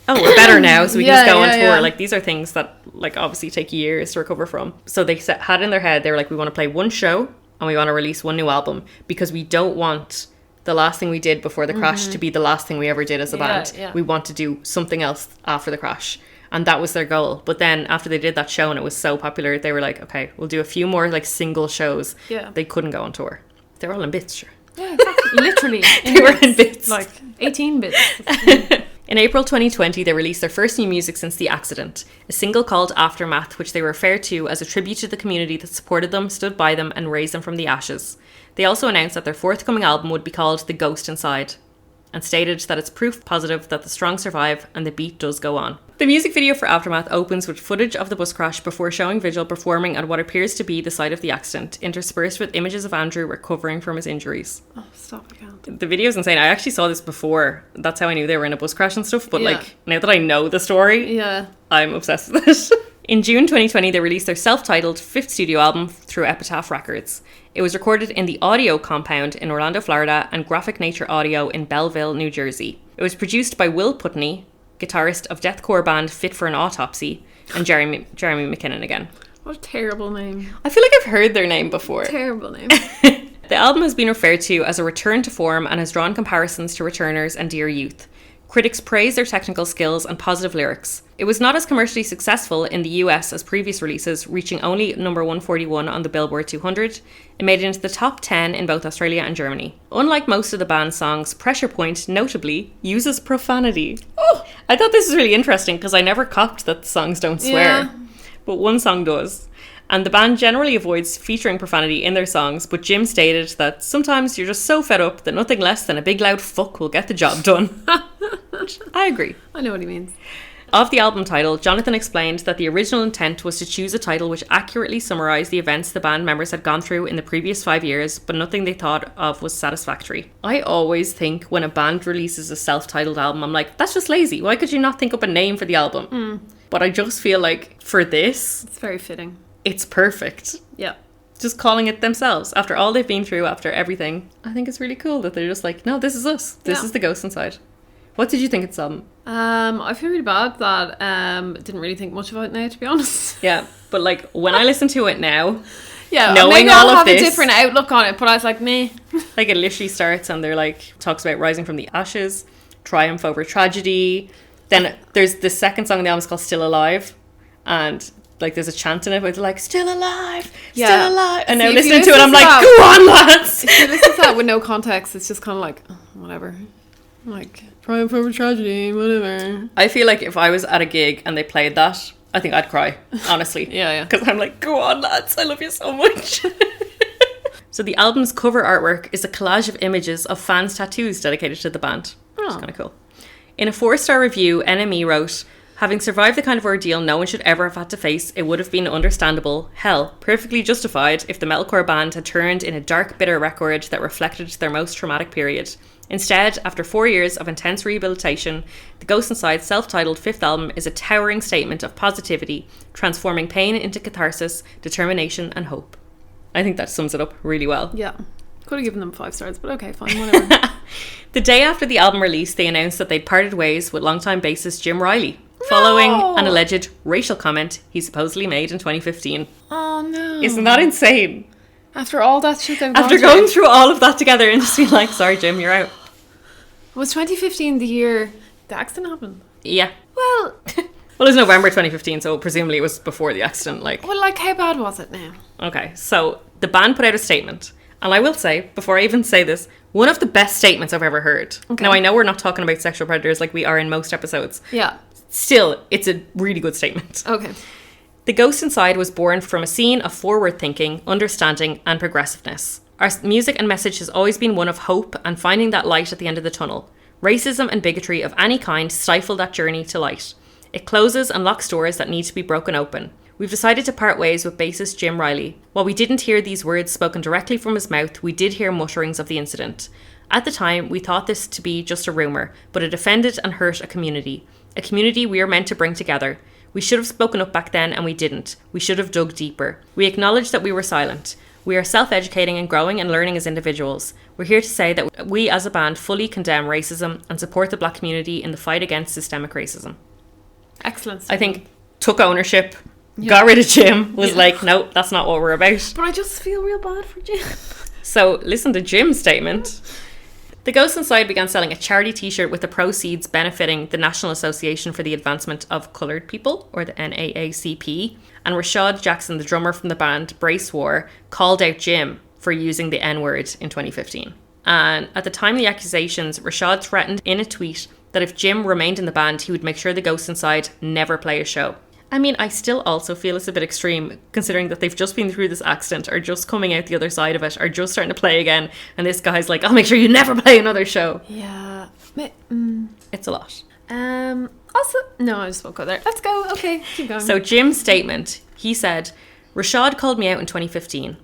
oh, we're better now, so we can Yeah, just go on yeah, tour. yeah. Like, these are things that like obviously take years to recover from. So they had in their head, they were like, we want to play one show and we want to release one new album, because we don't want the last thing we did before the crash to be the last thing we ever did as a Yeah, band. yeah. We want to do something else after the crash. And that was their goal. But then after they did that show and it was so popular, they were like, okay, we'll do a few more like single shows. Yeah. They couldn't go on tour. They were all in bits, sure. Yeah, exactly. Literally. They were in bits. Like 18 bits. In April 2020, they released their first new music since the accident, a single called Aftermath, which they referred to as a tribute to the community that supported them, stood by them, and raised them from the ashes. They also announced that their forthcoming album would be called The Ghost Inside, and stated that it's proof positive that the strong survive and the beat does go on. The music video for Aftermath opens with footage of the bus crash before showing Vigil performing at what appears to be the site of the accident, interspersed with images of Andrew recovering from his injuries. Oh, stop, I can't. The video's insane. I actually saw this before. That's how I knew they were in a bus crash and stuff. But Yeah. like, now that I know the story, Yeah. I'm obsessed with it. In June 2020, they released their self-titled 5th studio album through Epitaph Records. It was recorded in the Audio Compound in Orlando, Florida, and Graphic Nature Audio in Belleville, New Jersey. It was produced by Will Putney, guitarist of deathcore band Fit for an Autopsy, and Jeremy McKinnon again. What a terrible name. I feel like I've heard their name before. Terrible name. The album has been referred to as a return to form and has drawn comparisons to Returners and Dear Youth. Critics praise their technical skills and positive lyrics. It was not as commercially successful in the US as previous releases, reaching only number 141 on the Billboard 200. It made it into the top 10 in both Australia and Germany. Unlike most of the band's songs, Pressure Point, notably, uses profanity. Oh, I thought this was really interesting because I never copped that the songs don't swear. Yeah. But one song does. And the band generally avoids featuring profanity in their songs, but Jim stated that sometimes you're just so fed up that nothing less than a big loud fuck will get the job done. I agree. I know what he means. Of the album title, Jonathan explained that the original intent was to choose a title which accurately summarised the events the band members had gone through in the previous 5 years, but nothing they thought of was satisfactory. I always think when a band releases a self-titled album, I'm like, that's just lazy. Why could you not think up a name for the album? But I just feel like for this, It's very fitting. it's perfect. Yeah. Just calling it themselves after all they've been through, after everything. I think it's really cool that they're just like, no, this is us. This Yeah. is the Ghost Inside. What did you think of this album? I feel really bad that didn't really think much about it now, to be honest. Yeah, but like when I listen to it now, Yeah, Knowing maybe all I'll of have this- a different outlook on it, but I was like, meh. like it literally starts and they're like, talks about rising from the ashes, triumph over tragedy. Then there's the second song on the album is called Still Alive. And like there's a chant in it where they're like, still alive, Yeah. still alive. And See, now if you listening to it, listen I'm to like, that- go on, lads. If you listen to that with no context, it's just kind of like, oh, whatever. Like, triumph over tragedy, whatever. I feel like if I was at a gig and they played that, I think I'd cry, honestly. Yeah, yeah. Because I'm like, go on, lads, I love you so much. So the album's cover artwork is a collage of images of fans' tattoos dedicated to the band. Which is Oh. kind of cool. In a 4-star review, NME wrote, having survived the kind of ordeal no one should ever have had to face, it would have been understandable, hell, perfectly justified if the metalcore band had turned in a dark, bitter record that reflected their most traumatic period. Instead, after 4 years of intense rehabilitation, the Ghost Inside self-titled 5th album is a towering statement of positivity, transforming pain into catharsis, determination and hope. I think that sums it up really well. Yeah. Could have given them 5 stars, but okay, fine, whatever. The day after the album release, they announced that they'd parted ways with longtime bassist Jim Riley, following an alleged racial comment he supposedly made in 2015. Oh no. Isn't that insane? After all that shit they've After gone going through all of that together and just being like, sorry, Jim, you're out. Was 2015 the year the accident happened? Yeah. Well, Well, it was November 2015, so presumably it was before the accident. Like, how bad was it now? okay, so the band put out a statement. And I will say, before I even say this, one of the best statements I've ever heard. Okay. Now, I know we're not talking about sexual predators like we are in most episodes. Yeah. Still, it's a really good statement. Okay. The Ghost Inside was born from a scene of forward thinking, understanding, and progressiveness. Our music and message has always been one of hope and finding that light at the end of the tunnel. Racism and bigotry of any kind stifle that journey to light. It closes and locks doors that need to be broken open. We've decided to part ways with bassist Jim Riley. While we didn't hear these words spoken directly from his mouth, we did hear mutterings of the incident. At the time, we thought this to be just a rumour, but it offended and hurt a community we are meant to bring together. We should have spoken up back then and we didn't. We should have dug deeper. We acknowledge that we were silent. We are self-educating and growing and learning as individuals. We're here to say that we as a band fully condemn racism and support the black community in the fight against systemic racism. Excellent. I think took ownership, got rid of Jim, was like, no, that's not what we're about. But I just feel real bad for Jim. So listen to Jim's statement. The Ghost Inside began selling a charity t-shirt with the proceeds benefiting the National Association for the Advancement of Coloured People, or the NAACP, and Rashad Jackson, the drummer from the band Brace War, called out Jim for using the N-word in 2015. And at the time of the accusations, Rashad threatened in a tweet that if Jim remained in the band, he would make sure the Ghost Inside never play a show. I mean, I still also feel it's a bit extreme, considering that they've just been through this accident, are just coming out the other side of it, are just starting to play again, and this guy's like, I'll make sure you never play another show. Yeah. It's a lot. Also, no, I just won't go there. Let's go. Okay, keep going. So Jim's statement, he said, Rashad called me out in 2015.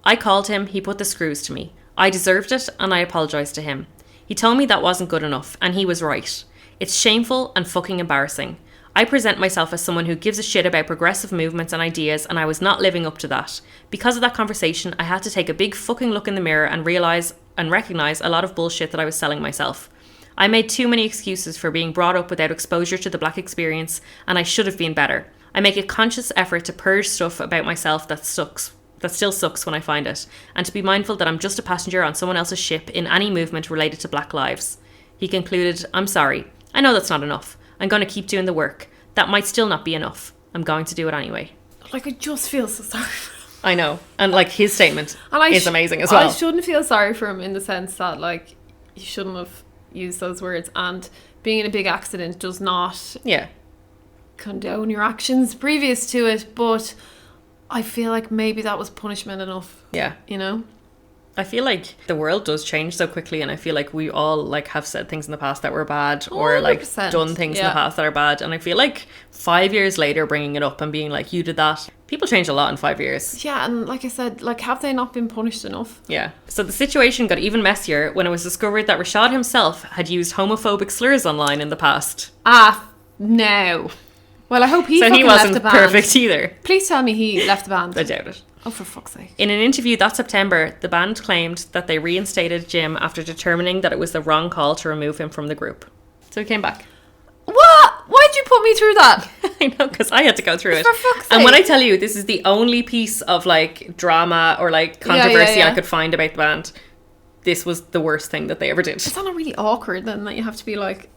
I called him, he put the screws to me. I deserved it, and I apologised to him. He told me that wasn't good enough, and he was right. It's shameful and fucking embarrassing. I present myself as someone who gives a shit about progressive movements and ideas, and I was not living up to that. Because of that conversation, I had to take a big fucking look in the mirror and recognise a lot of bullshit that I was selling myself. I made too many excuses for being brought up without exposure to the black experience, and I should have been better. I make a conscious effort to purge stuff about myself that still sucks when I find it, and to be mindful that I'm just a passenger on someone else's ship in any movement related to black lives. He concluded, I'm sorry. I know that's not enough. I'm going to keep doing the work. That might still not be enough. I'm going to do it anyway. like, I just feel so sorry for him. I know. And like his statement And is amazing as well. I shouldn't feel sorry for him in the sense that, like, he shouldn't have used those words. And being in a big accident does not Yeah. condone your actions previous to it. But I feel like maybe that was punishment enough, Yeah. you know? I feel like the world does change so quickly, and I feel like we all like have said things in the past that were bad, or like 100%, done things in the yeah. past that are bad. And I feel like 5 years later, bringing it up and being like, "You did that." People change a lot in 5 years. Yeah, and like I said, like, have they not been punished enough? Yeah. So the situation got even messier when it was discovered that Rashad himself had used homophobic slurs online in the past. No. Well, I hope he So fucking he left wasn't the band. perfect either. Please tell me he left the band. I doubt it. Oh, for fuck's sake. In an interview that September, the band claimed that they reinstated Jim after determining that it was the wrong call to remove him from the group. So he came back. What? Why'd you put me through that? I know, because I had to go through it. For fuck's And when I sake. tell you this is the only piece of like drama or like controversy yeah. I could find about the band, this was the worst thing that they ever did. Is that not really awkward then that you have to be like...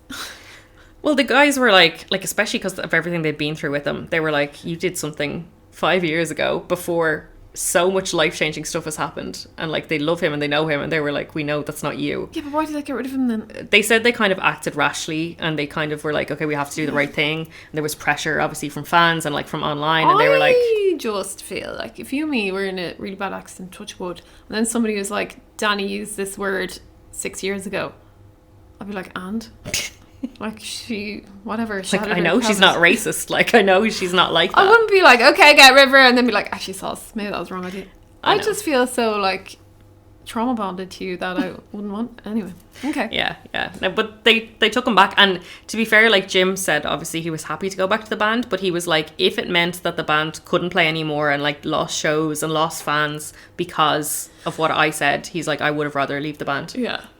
Well, the guys were like especially because of everything they'd been through with them, they were like, you did something 5 years ago before so much life-changing stuff has happened, and like they love him and they know him, and they were like, we know that's not you. Yeah, but why did I get rid of him then? They said they kind of acted rashly, and they kind of were like, okay, we have to do the right thing. And there was pressure obviously from fans and like from online, and they were like, I just feel like if you and me were in a really bad accident, touch wood, and then somebody was like, Danny used this word 6 years ago, I'd be like, and? Like, she, whatever. like, I know she's not racist. Like, I know she's not like that. I wouldn't be like, okay, get rid of her, and then be like, actually, sauce, maybe that was the wrong idea. I I know. just feel so like trauma bonded to you that I wouldn't want anyway. Okay. Yeah. No, but they took him back, and to be fair, like Jim said, obviously he was happy to go back to the band, but he was like, if it meant that the band couldn't play anymore and like lost shows and lost fans because of what I said, he's like, I would have rather leave the band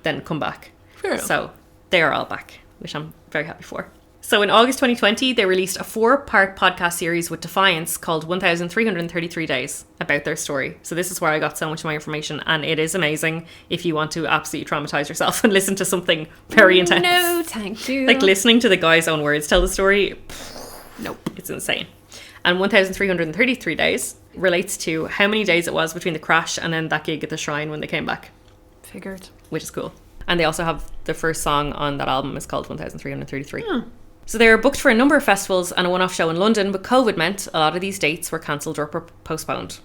than come back. Fair enough. So they are all back, which I'm very happy for. So in August 2020, they released a 4-part podcast series with Defiance called 1333 Days about their story. So this is where I got so much of my information, and it is amazing if you want to absolutely traumatize yourself and listen to something very intense. No, thank you. Like listening to the guy's own words tell the story, Nope. it's insane. And 1333 Days relates to how many days it was between the crash and then that gig at the Shrine when they came back, Figured. which is cool. And they also have the first song on that album is called 1333. Hmm. So they were booked for a number of festivals and a one-off show in London, but COVID meant a lot of these dates were cancelled or postponed.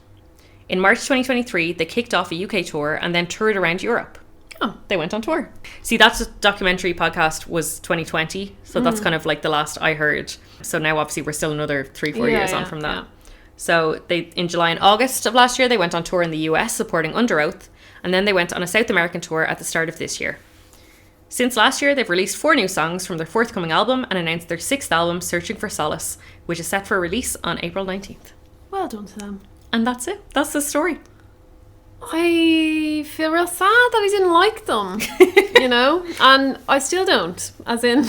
In March 2023, they kicked off a UK tour and then toured around Europe. Oh. They went on tour. See, that documentary podcast was 2020, so that's kind of like the last I heard. So now obviously we're still another 3-4 years on from that. Yeah. So they in July and August of last year, they went on tour in the US supporting Under Oath, and then they went on a South American tour at the start of this year. Since last year, they've released 4 new songs from their forthcoming album and announced their 6th album, Searching for Solace, which is set for release on April 19th. Well done to them. And that's it. That's the story. I feel real sad that I didn't like them, you know? And I still don't. As in,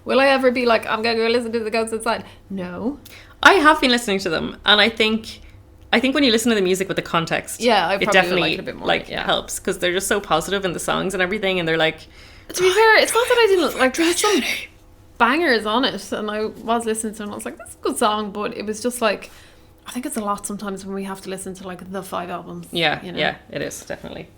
will I ever be like, I'm going to go listen to the Ghosts Inside? No. I have been listening to them, and I think when you listen to the music with the context, Yeah, I it probably would definitely like it a bit more, yeah. helps, because they're just so positive in the songs and everything, and they're like, To be fair, it's not that I didn't like. There's some bangers on it, and I was listening to it and I was like, "That's a good song," but it was just like, I think it's a lot sometimes when we have to listen to like the 5 albums. yeah, you know? yeah, it is definitely.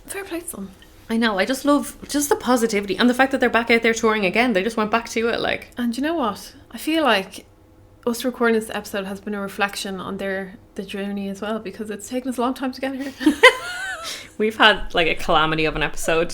Fair play to them. I know. I just love just the positivity and the fact that they're back out there touring again. They just went back to it, like. And you know what? I feel like us recording this episode has been a reflection on the journey as well, because it's taken us a long time to get here. We've had like a calamity of an episode.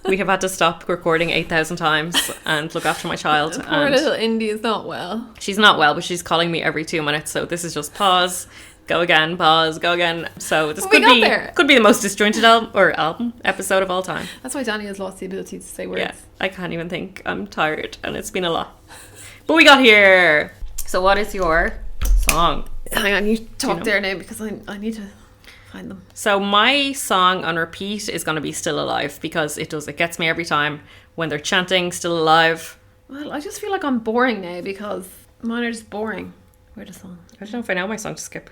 We have had to stop recording 8,000 times and look after my child. Poor And little Indy is not well. she's not well, but she's calling me every 2 minutes. So this is just pause, go again, pause, go again. So this But we got there. could be the most disjointed album episode of all time. That's why Danny has lost the ability to say words. Yeah, I can't even think. I'm tired and it's been a lot. But we got here. So what is your song? Hang on, you talk know? there now because I need to find them. So my song on repeat is going to be Still Alive, because it gets me every time when they're chanting Still Alive. Well, I just feel like I'm boring now because mine are just boring. Where's the song? I don't know if I know my song to skip.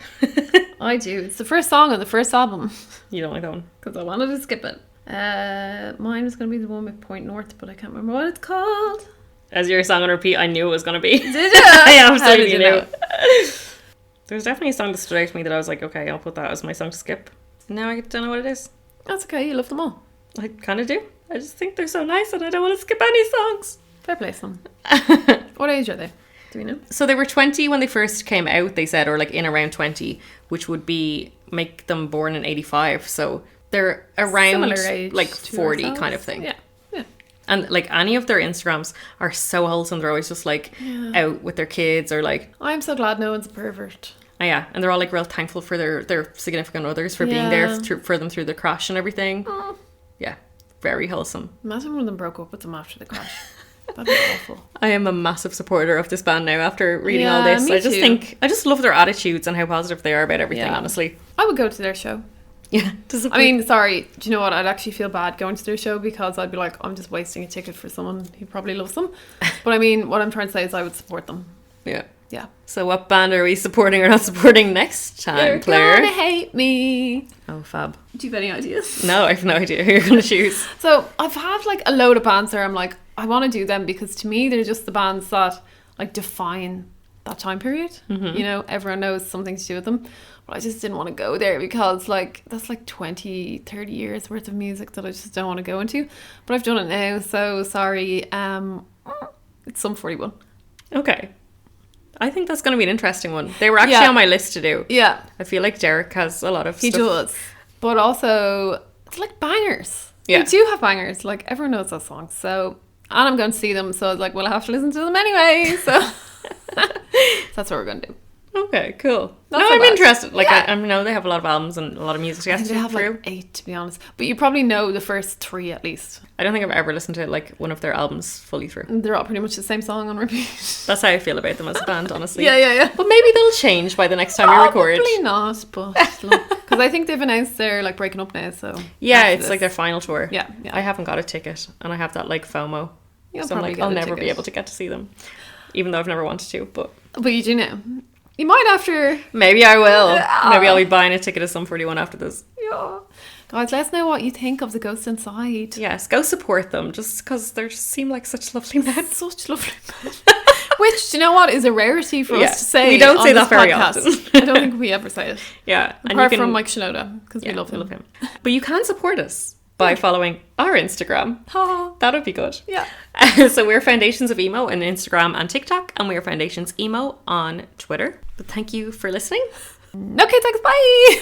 I do. It's the first song on the first album You don't like that one? because I wanted to skip it. Mine was going to be the one with Point North, but I can't remember what it's called. As your song on repeat, I knew it was going to be. Did you? I How absolutely did you knew. know? There's definitely a song that stood out to me that I was like, okay, I'll put that as my song to skip. Now I don't know what it is. That's okay. You love them all. I kind of do. I just think they're so nice and I don't want to skip any songs. Fair play to them. What age are they? Do we know? So they were 20 when they first came out, they said, or like in around 20, which would be make them born in 85. So they're around Similar age like to 40 ourselves. kind of thing. Yeah. Yeah. And like any of their Instagrams are so wholesome. They're always just like out with their kids or like, I'm so glad no one's a pervert. oh yeah. And they're all like real thankful for their significant others for being Yeah. there for them through the crash and everything. Oh. Yeah. Very wholesome. Imagine one of them broke up with them after the crash. That'd be awful. I am a massive supporter of this band now after reading all Yeah, this. me I just too. I just love their attitudes and how positive they are about everything, Yeah. honestly. I would go to their show. Yeah. I mean, sorry, do you know what? I'd actually feel bad going to their show because I'd be like, I'm just wasting a ticket for someone who probably loves them. But I mean, what I'm trying to say is I would support them. Yeah. Yeah. So what band are we supporting or not supporting next time, You're Claire? gonna hate me. Oh, fab. Do you have any ideas? No, I have no idea who you're going to choose. So I've had like a load of bands there. I'm like, I want to do them because to me, they're just the bands that like define that time period. You know, everyone knows something to do with them. But I just didn't want to go there because like that's like 20, 30 years worth of music that I just don't want to go into. But I've done it now, so sorry. It's Sum 41. Okay. I think that's going to be an interesting one. They were actually Yeah. on my list to do. Yeah, I feel like Derek has a lot of he stuff. does. But also, it's like bangers. Yeah. They do have bangers. Like everyone knows that song. So, and I'm going to see them. So I was like, well, I have to listen to them anyway. So that's what we're going to do. Okay, cool. Not No, so I'm bad. interested. Like, Yeah. I know they have a lot of albums and a lot of music to I get think they have through. like 8 to be honest. But you probably know the first 3 at least. I don't think I've ever listened to like one of their albums fully through. They're all pretty much the same song on repeat. That's how I feel about them as a band, honestly. yeah. But maybe they'll change by the next time we record. Probably not, but because I think they've announced they're like breaking up now. So Yeah, after it's this. like their final tour. Yeah. I haven't got a ticket, and I have that like FOMO. You'll So I'm probably like, get I'll a never be ticket. able to get to see them, even though I've never wanted to. But But you do now. You might after. maybe I will. Yeah. Maybe I'll be buying a ticket to Sum 41 after this. Yeah. Guys, let us know what you think of the Ghost Inside. Yes, go support them, just because they seem like such lovely men. Such lovely men. Which, do you know what, is a rarity for Yeah, us to say. we don't on say this that very podcast. often. I don't think we ever say it. Yeah, and Apart you can, from Mike Shinoda, because yeah, we love him. But you can support us by following our Instagram. That would be good. Yeah. So we're Foundations of Emo on Instagram and TikTok, and we're Foundations Emo on Twitter. But thank you for listeing. Okay, thanks. Bye.